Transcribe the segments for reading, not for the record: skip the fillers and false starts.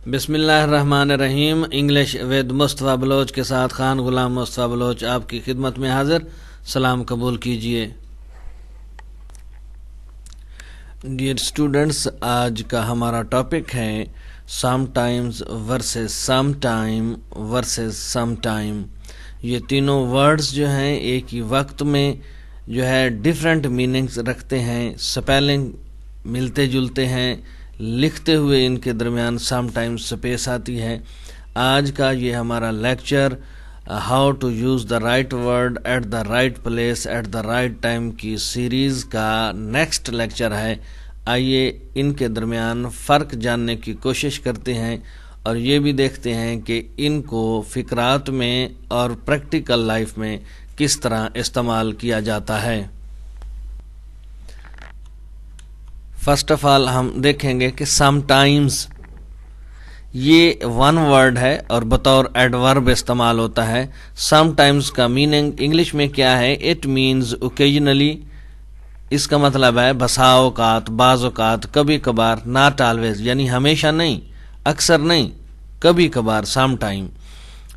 बिस्मिल्लाहिर्रहमानिर्रहीम। English with Mustafa Bloch के साथ खान गुलाम मुस्तफ़ा बलोच आपकी खिदमत में हाजिर। सलाम कबूल कीजिए। डियर स्टूडेंट्स, आज का हमारा टॉपिक है sometimes versus sometime versus sometime. ये तीनों वर्ड्स जो हैं एक ही वक्त में जो है डिफरेंट मीनिंग्स रखते हैं, स्पेलिंग मिलते जुलते हैं, लिखते हुए इनके दरमियान समटाइम्स स्पेस आती है। आज का ये हमारा lecture how to use the right word at the right place at the right time की सीरीज़ का नेक्स्ट लेक्चर है। आइए इनके दरमियान फ़र्क जानने की कोशिश करते हैं और ये भी देखते हैं कि इनको फ़िक्रात में और प्रैक्टिकल लाइफ में किस तरह इस्तेमाल किया जाता है। फर्स्ट ऑफ ऑल हम देखेंगे कि समटाइम्स ये वन वर्ड है और बतौर एडवर्ब इस्तेमाल होता है। समटाइम्स का मीनिंग इंग्लिश में क्या है? It means occasionally. इसका मतलब है बसा औकात, बाज़ औकात, कभी कभार, नॉट ऑलवेज, यानी हमेशा नहीं, अक्सर नहीं, कभी कभार। समटाइम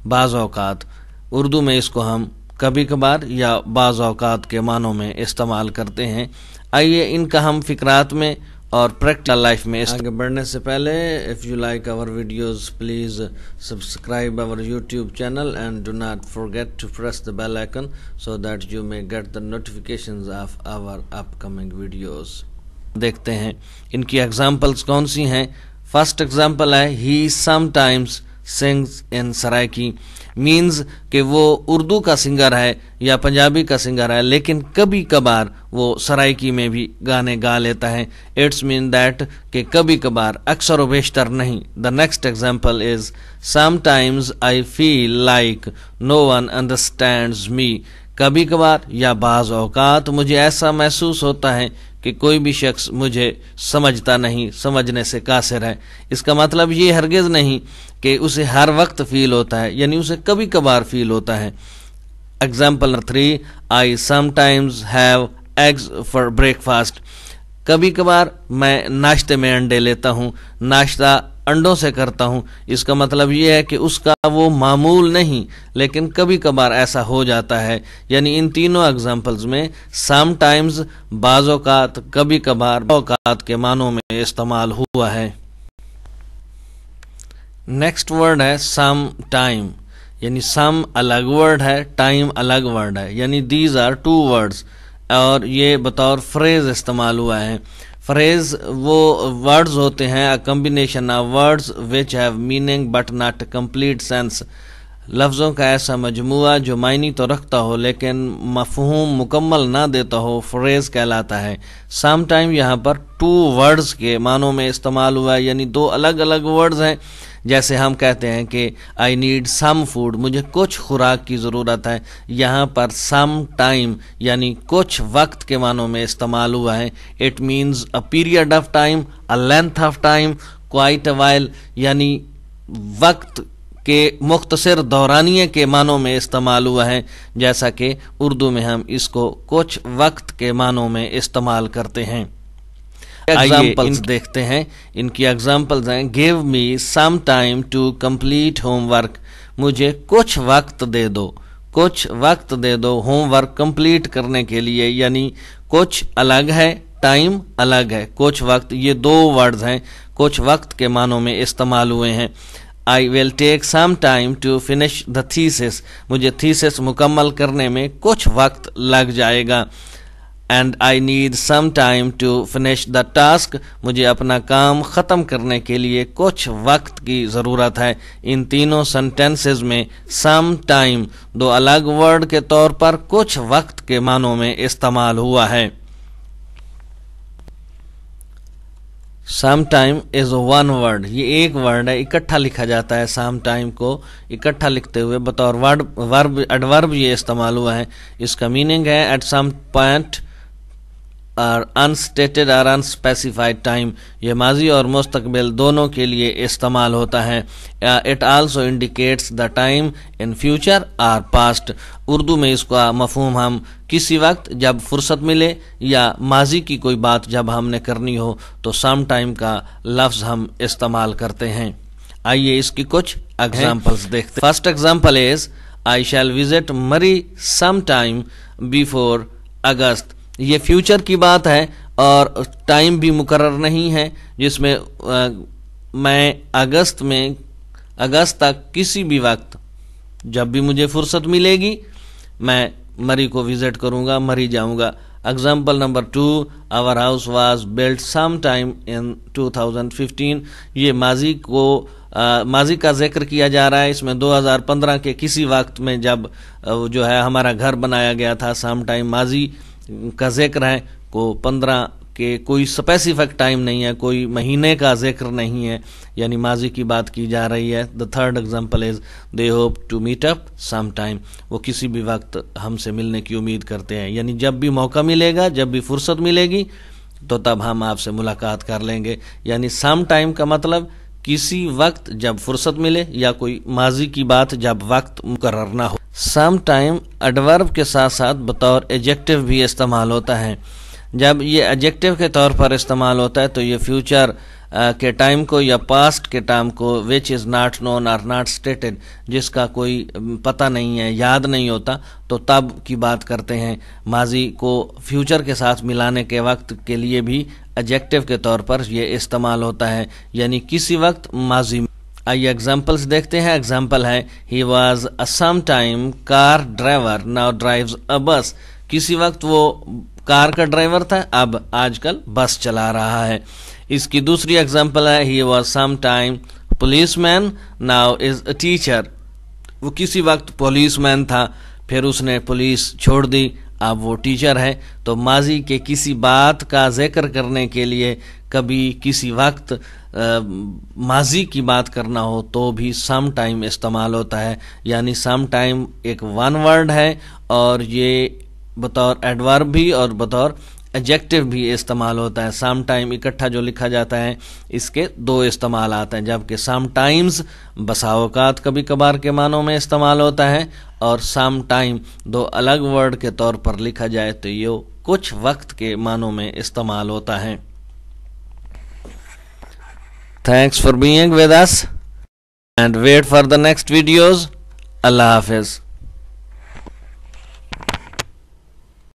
बाज़ औकात, उर्दू में इसको हम कभी कभार या बाज़ औकात के मानों में इस्तेमाल करते हैं। आइए इनका हम फिक्रात में और प्रैक्टिकल लाइफ में आगे बढ़ने से पहले if you like our videos please subscribe our YouTube channel and do not forget to press the bell icon so that you may get the notifications of our upcoming videos. देखते हैं इनकी examples कौन सी हैं। First example है he sometimes sings in Saraiki. Means कि वो उर्दू का singer है या पंजाबी का सिंगर है, लेकिन कभी कभार वो सराइकी में भी गाने गा लेता है। इट्स मीन दैट कि कभी कभार, अक्सर व बेशतर नहीं। The next example is sometimes I feel like no one understands me. कभी कभार या बाज़ औकात मुझे ऐसा महसूस होता है कि कोई भी शख्स मुझे समझता नहीं, समझने से कासिर है। इसका मतलब ये हरगिज़ नहीं कि उसे हर वक्त फील होता है, यानी उसे कभी कभार फील होता है। Example number 3, I sometimes have eggs for breakfast. कभी कभार मैं नाश्ते में अंडे लेता हूँ, नाश्ता अंडों से करता हूँ। इसका मतलब ये है कि उसका वो मामूल नहीं, लेकिन कभी कभार ऐसा हो जाता है। यानी इन तीनों एग्जाम्पल्स में समटाइम्स बाज़ औकात, कभी कभार औकात के मानों में इस्तेमाल हुआ है। नेक्स्ट वर्ड है सम टाइम। यानी सम अलग वर्ड है, टाइम अलग वर्ड है, यानी दीज आर टू वर्ड्स और ये बतौर फ्रेज इस्तेमाल हुआ है। फ्रेज वो वर्ड्स होते हैं, a combination of words which have meaning but not complete sense. लफ्ज़ों का ऐसा मजमुआ जो मायनी तो रखता हो लेकिन मफहूम मुकम्मल ना देता हो, फ्रेज कहलाता है। सम टाइम यहाँ पर टू वर्ड्स के मानों में इस्तेमाल हुआ है, यानी दो अलग अलग वर्ड्स हैं। जैसे हम कहते हैं कि आई नीड सम फूड, मुझे कुछ खुराक की ज़रूरत है। यहाँ पर सम टाइम यानी कुछ वक्त के मानों में इस्तेमाल हुआ है। It means a period of time, a length of time, quite a while, यानी वक्त के मुख्तसर दौरानिये के मानों में इस्तेमाल हुआ है। जैसा कि उर्दू में हम इसको कुछ वक्त के मानों में इस्तेमाल करते हैं। एग्जाम्पल्स देखते हैं। इनकी एग्जाम्पल्स हैं give me some time to complete homework. मुझे कुछ वक्त दे दो, कुछ वक्त दे दो होमवर्क कंप्लीट करने के लिए। यानी कुछ अलग है, टाइम अलग है। कुछ वक्त, ये दो वर्ड्स हैं, कुछ वक्त के मानों में इस्तेमाल हुए हैं। I will take some time to finish the thesis. मुझे थीसिस मुकम्मल करने में कुछ वक्त लग जाएगा। And I need some time to finish the task. मुझे अपना काम ख़त्म करने के लिए कुछ वक्त की ज़रूरत है। इन तीनों सेंटेंसेस में सम टाइम दो अलग वर्ड के तौर पर कुछ वक्त के मानों में इस्तेमाल हुआ है। Some time is one word, ये एक वर्ड है, इकट्ठा लिखा जाता है। सम टाइम को इकट्ठा लिखते हुए बतौर वर्ब एडवर्ब ये इस्तेमाल हुआ है। इसका मीनिंग है एट सम पॉइंट और अनस्टेटेड और अनस्पेसिफाइड टाइम। ये माजी और मुस्तकबिल दोनों के लिए इस्तेमाल होता है। It also indicates the time in future और पास्ट। उर्दू में इसका मफहूम हम किसी वक्त जब फुर्सत मिले या माजी की कोई बात जब हमने करनी हो तो सम टाइम का लफ्ज़ हम इस्तेमाल करते हैं। आइए इसकी कुछ एग्जाम्पल्स देखते हैं। First example is I shall visit Murree some time before अगस्त। ये फ्यूचर की बात है और टाइम भी मुकर्रर नहीं है, जिसमें मैं अगस्त तक किसी भी वक्त जब भी मुझे फुर्सत मिलेगी मैं मरी को विजिट करूंगा, मरी जाऊंगा। Example number 2, our house was built some time in 2015। ये माजी का जिक्र किया जा रहा है। इसमें 2015 के किसी वक्त में जब जो है हमारा घर बनाया गया था, सम टाइम माजी का जिक्र है, को 15 के कोई स्पेसिफिक टाइम नहीं है, कोई महीने का जिक्र नहीं है, यानी माजी की बात की जा रही है। The third example is they hope to meet up some time. वो किसी भी वक्त हमसे मिलने की उम्मीद करते हैं, यानी जब भी मौका मिलेगा, जब भी फुर्सत मिलेगी तो तब हम आपसे मुलाकात कर लेंगे। यानी सम टाइम का मतलब किसी वक्त जब फुर्सत मिले, या कोई माजी की बात जब वक्त मुकर्रर ना हो। सम टाइम एडवर्ब के साथ साथ बतौर एडजेक्टिव भी इस्तेमाल होता है। जब ये एडजेक्टिव के तौर पर इस्तेमाल होता है तो ये फ्यूचर के टाइम को या पास्ट के टाइम को विच इज़ नॉट नोन और नॉट स्टेटेड, जिसका कोई पता नहीं है, याद नहीं होता, तो तब की बात करते हैं। माजी को फ्यूचर के साथ मिलाने के वक्त के लिए भी एडजेक्टिव के तौर पर ये इस्तेमाल होता है, यानी किसी वक्त माजी। आइए एग्जाम्पल्स देखते हैं। एग्जाम्पल है he was a sometime car driver now drives a bus. किसी वक्त वो कार का ड्राइवर था, अब आजकल बस चला रहा है। इसकी दूसरी एग्जांपल है he was some time policeman now is a teacher. वो किसी वक्त पुलिसमैन था, फिर उसने पुलिस छोड़ दी, अब वो टीचर है। तो माजी के किसी बात का जिक्र करने के लिए कभी किसी वक्त माजी की बात करना हो तो भी सम टाइम इस्तेमाल होता है। यानी सम टाइम एक वन वर्ड है और ये बतौर एडवर्ब भी और बतौर एडजेक्टिव भी इस्तेमाल होता है। सम टाइम इकट्ठा जो लिखा जाता है इसके दो इस्तेमाल आते हैं, जबकि सम टाइम्स बसाओकात कभी कभार के मानों में इस्तेमाल होता है, और सम टाइम दो अलग वर्ड के तौर पर लिखा जाए तो ये कुछ वक्त के मानों में इस्तेमाल होता है। Thanks for being with us and wait for the next videos. अल्लाह हाफिज।